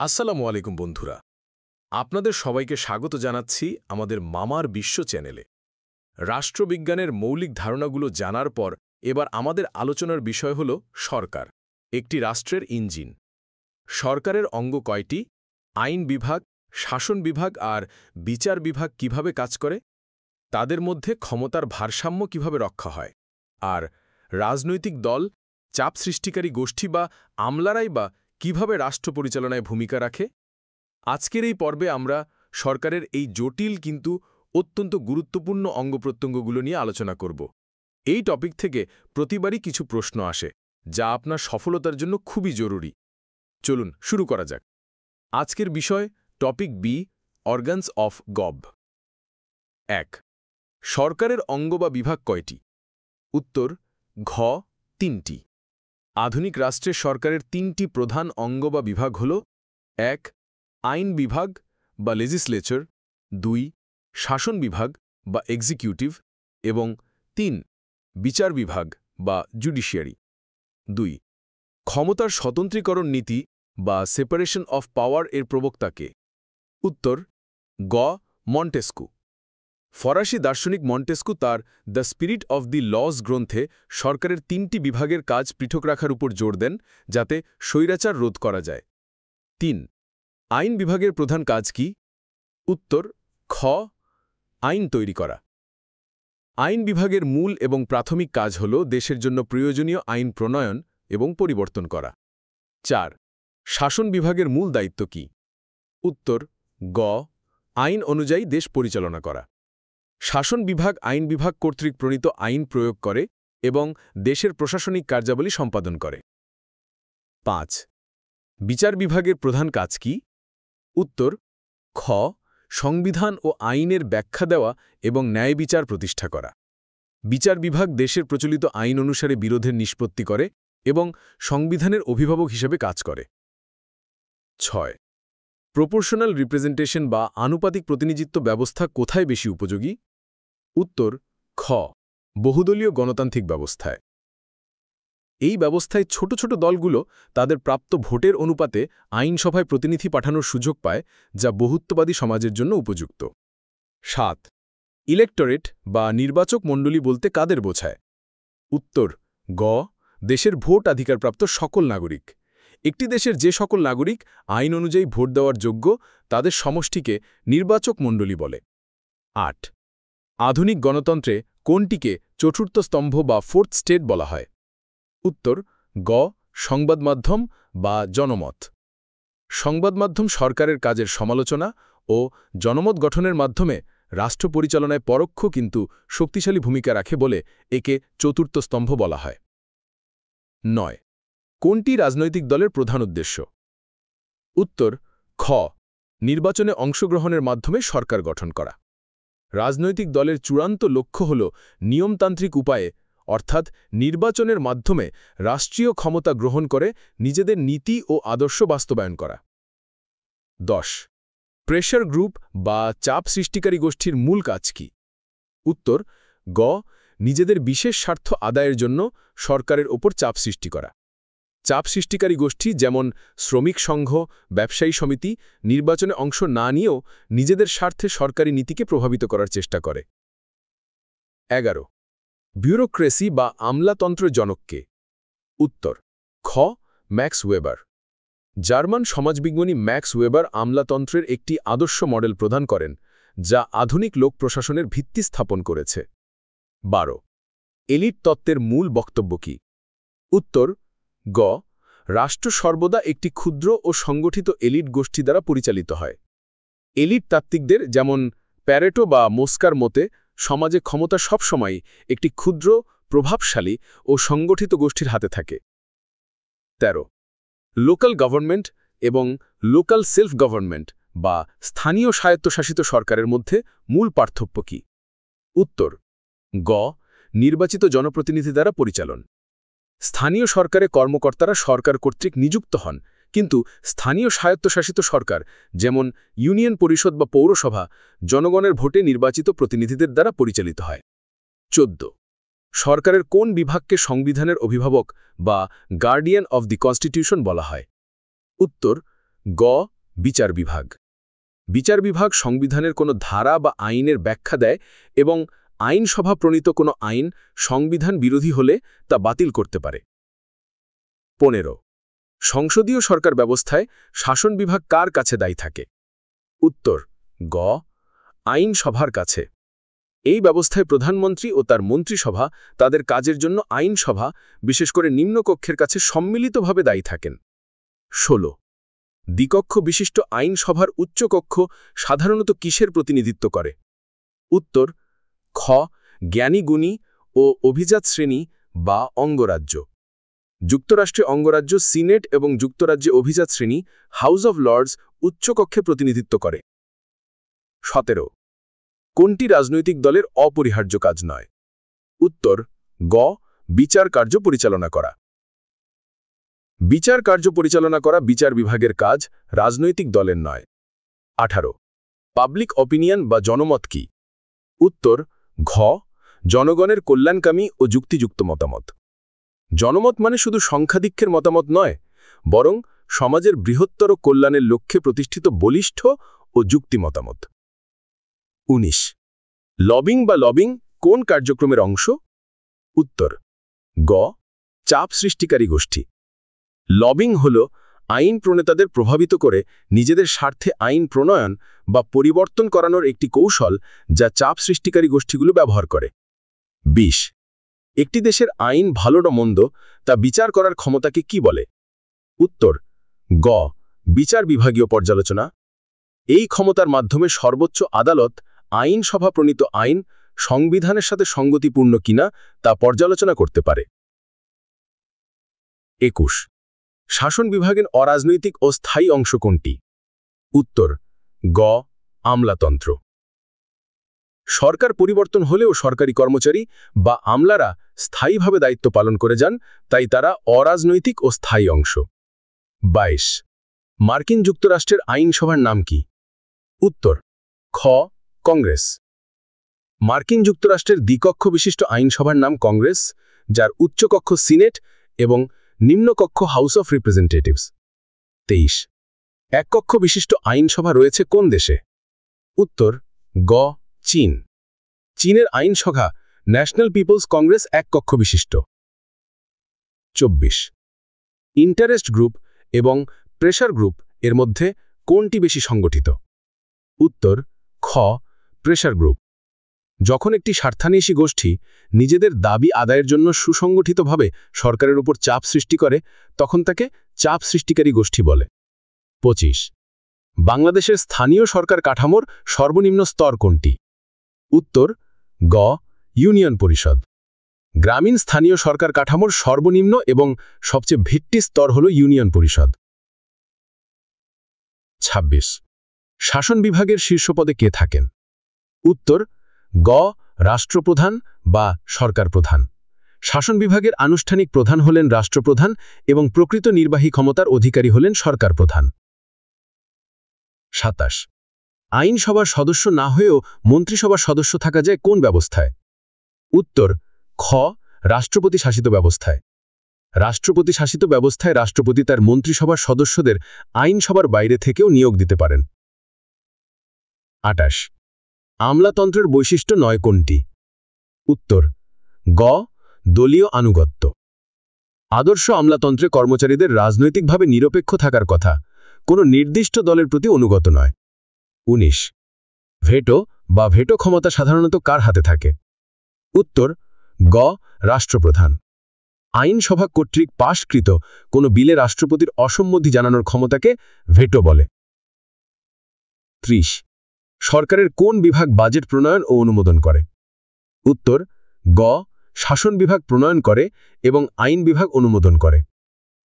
আসসালামু আলাইকুম বন্ধুরা, আপনাদের সবাইকে স্বাগত জানাচ্ছি আমাদের মামার বিশ্ব চ্যানেলে। রাষ্ট্রবিজ্ঞানের মৌলিক ধারণাগুলো জানার পর এবার আমাদের আলোচনার বিষয় হল সরকার, একটি রাষ্ট্রের ইঞ্জিন। সরকারের অঙ্গ কয়টি? আইন বিভাগ, শাসন বিভাগ আর বিচার বিভাগ কিভাবে কাজ করে, তাদের মধ্যে ক্ষমতার ভারসাম্য কিভাবে রক্ষা হয়, আর রাজনৈতিক দল, চাপ সৃষ্টিকারী গোষ্ঠী বা আমলারাই বা কিভাবে রাষ্ট্র পরিচালনায় ভূমিকা রাখে। আজকের এই পর্বে আমরা সরকারের এই জটিল কিন্তু অত্যন্ত গুরুত্বপূর্ণ অঙ্গপ্রত্যঙ্গগুলো নিয়ে আলোচনা করব। এই টপিক থেকে প্রতিবারই কিছু প্রশ্ন আসে, যা আপনার সফলতার জন্য খুবই জরুরি। চলুন শুরু করা যাক। আজকের বিষয় topic B, organs of gov. ১. সরকারের অঙ্গ বা বিভাগ কয়টি? উত্তর ঘ, ৩টি। আধুনিক রাষ্ট্রে সরকারের ৩টি প্রধান অঙ্গ বা বিভাগ হল: ১. আইন বিভাগ বা লেজিসলেচার, ২. শাসন বিভাগ বা এক্সিকিউটিভ এবং ৩. বিচার বিভাগ বা জুডিশিয়ারি। ২. ক্ষমতার স্বতন্ত্রীকরণ নীতি বা সেপারেশন অফ পাওয়ার এর প্রবক্তা কে? উত্তর গ, মন্টেস্কু। ফরাসি দার্শনিক মন্টেস্কু তার the spirit of the laws গ্রন্থে সরকারের ৩টি বিভাগের কাজ পৃথক রাখার উপর জোর দেন, যাতে স্বৈরাচার রোধ করা যায়। ৩. আইন বিভাগের প্রধান কাজ কি? উত্তর খ, আইন তৈরি করা। আইন বিভাগের মূল এবং প্রাথমিক কাজ হল দেশের জন্য প্রয়োজনীয় আইন প্রণয়ন এবং পরিবর্তন করা। ৪. শাসন বিভাগের মূল দায়িত্ব কি? উত্তর গ, আইন অনুযায়ী দেশ পরিচালনা করা। শাসন বিভাগ আইন বিভাগ কর্তৃক প্রণীত আইন প্রয়োগ করে এবং দেশের প্রশাসনিক কার্যাবলী সম্পাদন করে। ৫. বিচার বিভাগের প্রধান কাজ কি? উত্তর খ, সংবিধান ও আইনের ব্যাখ্যা দেওয়া এবং ন্যায় বিচার প্রতিষ্ঠা করা। বিচার বিভাগ দেশের প্রচলিত আইন অনুসারে বিরোধের নিষ্পত্তি করে এবং সংবিধানের অভিভাবক হিসেবে কাজ করে। ৬. প্রপোর্শনাল রিপ্রেজেন্টেশন বা আনুপাতিক প্রতিনিধিত্ব ব্যবস্থা কোথায় বেশি উপযোগী? উত্তর খ, বহুদলীয় গণতান্ত্রিক ব্যবস্থায়। এই ব্যবস্থায় ছোট ছোট দলগুলো তাদের প্রাপ্ত ভোটের অনুপাতে আইনসভায় প্রতিনিধি পাঠানোর সুযোগ পায়, যা বহুত্ববাদী সমাজের জন্য উপযুক্ত। ৭. ইলেক্টরেট বা নির্বাচক মণ্ডলী বলতে কাদের বোঝায়? উত্তর গ, দেশের ভোট অধিকারপ্রাপ্ত সকল নাগরিক। একটি দেশের যে সকল নাগরিক আইন অনুযায়ী ভোট দেওয়ার যোগ্য, তাদের সমষ্টিকে নির্বাচক মণ্ডলী বলে। ৮. আধুনিক গণতন্ত্রে কোনটিকে চতুর্থ স্তম্ভ বা ফোর্থ স্টেট বলা হয়? উত্তর গ, সংবাদ মাধ্যম বা জনমত। সংবাদ মাধ্যম সরকারের কাজের সমালোচনা ও জনমত গঠনের মাধ্যমে রাষ্ট্র পরিচালনায় পরোক্ষ কিন্তু শক্তিশালী ভূমিকা রাখে বলে একে চতুর্থ স্তম্ভ বলা হয়। ৯. কোনটি রাজনৈতিক দলের প্রধান উদ্দেশ্য? উত্তর খ, নির্বাচনে অংশগ্রহণের মাধ্যমে সরকার গঠন করা। রাজনৈতিক দলের চূড়ান্ত লক্ষ্য হল নিয়মতান্ত্রিক উপায়ে, অর্থাৎ নির্বাচনের মাধ্যমে রাষ্ট্রীয় ক্ষমতা গ্রহণ করে নিজেদের নীতি ও আদর্শ বাস্তবায়ন করা। ১০. প্রেশার গ্রুপ বা চাপ সৃষ্টিকারী গোষ্ঠীর মূল কাজ কি? উত্তর গ, নিজেদের বিশেষ স্বার্থ আদায়ের জন্য সরকারের ওপর চাপ সৃষ্টি করা। চাপ সৃষ্টিকারী গোষ্ঠী যেমন শ্রমিক সংঘ, ব্যবসায়ী সমিতি নির্বাচনে অংশ না নিয়েও নিজেদের স্বার্থে সরকারি নীতিকে প্রভাবিত করার চেষ্টা করে। ১১. ব্যুরোক্রেসি বা আমলাতন্ত্রের জনক কে? উত্তর খ, ম্যাক্স ওয়েবার। জার্মান সমাজবিজ্ঞানী ম্যাক্স ওয়েবার আমলাতন্ত্রের একটি আদর্শ মডেল প্রদান করেন, যা আধুনিক লোক প্রশাসনের ভিত্তি স্থাপন করেছে। ১২. এলিট তত্ত্বের মূল বক্তব্য কি? উত্তর গ, রাষ্ট্র সর্বদা একটি ক্ষুদ্র ও সংগঠিত এলিট গোষ্ঠী দ্বারা পরিচালিত হয়। এলিট তাত্ত্বিকদের যেমন প্যারেটো বা মোস্কার মতে সমাজে ক্ষমতা সবসময় একটি ক্ষুদ্র, প্রভাবশালী ও সংগঠিত গোষ্ঠীর হাতে থাকে। ১৩. লোকাল গভর্নমেন্ট এবং লোকাল সেলফ গভর্নমেন্ট বা স্থানীয় স্বায়ত্তশাসিত সরকারের মধ্যে মূল পার্থক্য কি? উত্তর গ, নির্বাচিত জনপ্রতিনিধি দ্বারা পরিচালন। স্থানীয় সরকারে কর্মকর্তারা সরকার কর্তৃক নিযুক্ত হন, কিন্তু স্থানীয় স্বায়ত্তশাসিত সরকার যেমন ইউনিয়ন পরিষদ বা পৌরসভা জনগণের ভোটে নির্বাচিত প্রতিনিধিদের দ্বারা পরিচালিত হয়। ১৪. সরকারের কোন বিভাগকে সংবিধানের অভিভাবক বা গার্ডিয়ান অব দি কনস্টিটিউশন বলা হয়? উত্তর গ বিচার বিভাগ। বিচার বিভাগ সংবিধানের কোনো ধারা বা আইনের ব্যাখ্যা দেয় এবং আইনসভা প্রণীত কোনো আইন সংবিধান বিরোধী হলে তা বাতিল করতে পারে। 15 সংসদীয় সরকার ব্যবস্থায় শাসন বিভাগ কার কাছে দায়ী থাকে? উত্তর গ আইনসভার কাছে। এই ব্যবস্থায় প্রধানমন্ত্রী ও তার মন্ত্রিসভা তাদের কাজের জন্য আইনসভা, বিশেষ করে নিম্নকক্ষের কাছে সম্মিলিতভাবে দায়ী থাকেন। 16 দ্বিকক্ষ বিশিষ্ট আইনসভার উচ্চকক্ষ সাধারণত কিসের প্রতিনিধিত্ব করে? উত্তর খ জ্ঞানী-গুণী ও অভিজাত শ্রেণী বা অঙ্গরাজ্য। যুক্তরাষ্ট্রে অঙ্গরাজ্য সিনেট এবং যুক্তরাজ্যে অভিজাত শ্রেণী হাউস অব লর্ডস উচ্চকক্ষে প্রতিনিধিত্ব করে। 17 কোনটি রাজনৈতিক দলের অপরিহার্য কাজ নয়? উত্তর গ বিচার কার্য পরিচালনা করা। বিচার কার্য পরিচালনা করা বিচার বিভাগের কাজ, রাজনৈতিক দলের নয়। 18 পাবলিক অপিনিয়ন বা জনমত কি? উত্তর ঘ জনগণের কল্যাণকামী ও যুক্তিযুক্ত মতামত। জনমত মানে শুধু সংখ্যাধিক্যের মতামত নয়, বরং সমাজের বৃহত্তর কল্যাণের লক্ষ্যে প্রতিষ্ঠিত বলিষ্ঠ ও যুক্তি মতামত। 19 লবিং বা লবিং কোন কার্যক্রমের অংশ? উত্তর গ চাপ সৃষ্টিকারী গোষ্ঠী। লবিং হল আইন প্রণেতাদের প্রভাবিত করে নিজেদের স্বার্থে আইন প্রণয়ন বা পরিবর্তন করানোর একটি কৌশল যা চাপ সৃষ্টিকারী গোষ্ঠীগুলো ব্যবহার করে। 20 একটি দেশের আইন ভালো না মন্দ তা বিচার করার ক্ষমতাকে কি বলে? উত্তর গ বিচার বিভাগীয় পর্যালোচনা। এই ক্ষমতার মাধ্যমে সর্বোচ্চ আদালত আইনসভা প্রণীত আইন সংবিধানের সাথে সঙ্গতিপূর্ণ কিনা তা পর্যালোচনা করতে পারে। 21 শাসন বিভাগের অরাজনৈতিক ও স্থায়ী অংশ কোনটি? উত্তর গ আমলাতন্ত্র। সরকার পরিবর্তন হলেও সরকারি কর্মচারী বা আমলারা স্থায়ীভাবে দায়িত্ব পালন করে যান, তাই তারা অরাজনৈতিক ও স্থায়ী অংশ। 22 মার্কিন যুক্তরাষ্ট্রের আইনসভার নাম কি? উত্তর খ কংগ্রেস। মার্কিন যুক্তরাষ্ট্রের দ্বিকক্ষ বিশিষ্ট আইনসভার নাম কংগ্রেস, যার উচ্চকক্ষ সিনেট এবং নিম্নকক্ষ হাউস অফ রিপ্রেজেন্টেটিভস। 23 এককক্ষ বিশিষ্ট আইনসভা রয়েছে কোন দেশে? উত্তর গ চীন। চীনের আইনসভা ন্যাশনাল পিপলস কংগ্রেস এককক্ষ বিশিষ্ট। 24 ইন্টারেস্ট গ্রুপ এবং প্রেসার গ্রুপ এর মধ্যে কোনটি বেশি সংগঠিত? উত্তর খ প্রেসার গ্রুপ। যখন একটি স্বার্থান্বেষী গোষ্ঠী নিজেদের দাবি আদায়ের জন্য সুসংগঠিতভাবে সরকারের উপর চাপ সৃষ্টি করে, তখন তাকে চাপ সৃষ্টিকারী গোষ্ঠী বলে। 25 বাংলাদেশের স্থানীয় সরকার কাঠামোর সর্বনিম্ন স্তর কোনটি? উত্তর গ ইউনিয়ন পরিষদ। গ্রামীণ স্থানীয় সরকার কাঠামোর সর্বনিম্ন এবং সবচেয়ে ভিত্তি স্তর হল ইউনিয়ন পরিষদ। 26 শাসন বিভাগের শীর্ষপদে কে থাকেন? উত্তর গ রাষ্ট্রপ্রধান বা সরকার প্রধান। শাসন বিভাগের আনুষ্ঠানিক প্রধান হলেন রাষ্ট্রপ্রধান এবং প্রকৃত নির্বাহী ক্ষমতার অধিকারী হলেন সরকার প্রধান। 27 আইনসভার সদস্য না হয়েও মন্ত্রিসভার সদস্য থাকা যায় কোন ব্যবস্থায়? উত্তর খ রাষ্ট্রপতি শাসিত ব্যবস্থায়। রাষ্ট্রপতি শাসিত ব্যবস্থায় রাষ্ট্রপতি তার মন্ত্রিসভার সদস্যদের আইনসভার বাইরে থেকেও নিয়োগ দিতে পারেন। 28 আমলাতন্ত্রের বৈশিষ্ট্য নয় কোনটি? উত্তর গ দলীয় আনুগত্য। আদর্শ আমলাতন্ত্রে কর্মচারীদের রাজনৈতিকভাবে নিরপেক্ষ থাকার কথা, কোনো নির্দিষ্ট দলের প্রতি অনুগত নয়। 19 ভেটো বা ভেটো ক্ষমতা সাধারণত কার হাতে থাকে? উত্তর গ রাষ্ট্রপ্রধান। আইনসভা কর্তৃক পাশকৃত কোনো বিলে রাষ্ট্রপতির অসম্মতি জানানোর ক্ষমতাকে ভেটো বলে। 30 সরকারের কোন বিভাগ বাজেট প্রণয়ন ও অনুমোদন করে? উত্তর গ শাসন বিভাগ প্রণয়ন করে এবং আইন বিভাগ অনুমোদন করে।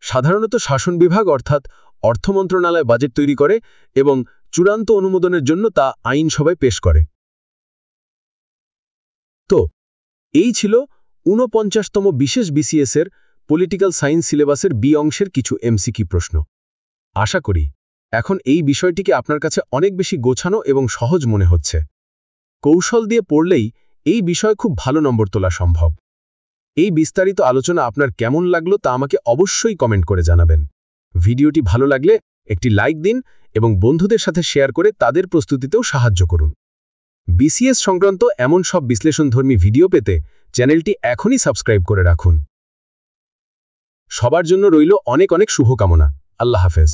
সাধারণত শাসন বিভাগ অর্থাৎ অর্থ মন্ত্রণালয় বাজেট তৈরি করে এবং চূড়ান্ত অনুমোদনের জন্য তা আইনসভায় পেশ করে। তো এই ছিল ৪৯তম বিশেষ বিসিএস-এর পলিটিক্যাল সায়েন্স সিলেবাসের বি অংশের কিছু এমসিকিউ প্রশ্ন। আশা করি এখন এই বিষয়টিকে আপনার কাছে অনেক বেশি গোছানো এবং সহজ মনে হচ্ছে। কৌশল দিয়ে পড়লেই এই বিষয়ে খুব ভালো নম্বর তোলা সম্ভব। এই বিস্তারিত আলোচনা আপনার কেমন লাগলো তা আমাকে অবশ্যই কমেন্ট করে জানাবেন। ভিডিওটি ভালো লাগলে একটি লাইক দিন এবং বন্ধুদের সাথে শেয়ার করে তাদের প্রস্তুতিতেও সাহায্য করুন। বিসিএস সংক্রান্ত এমন সব বিশ্লেষণধর্মী ভিডিও পেতে চ্যানেলটি এখনই সাবস্ক্রাইব করে রাখুন। সবার জন্য রইল অনেক অনেক শুভকামনা। আল্লাহ হাফেজ।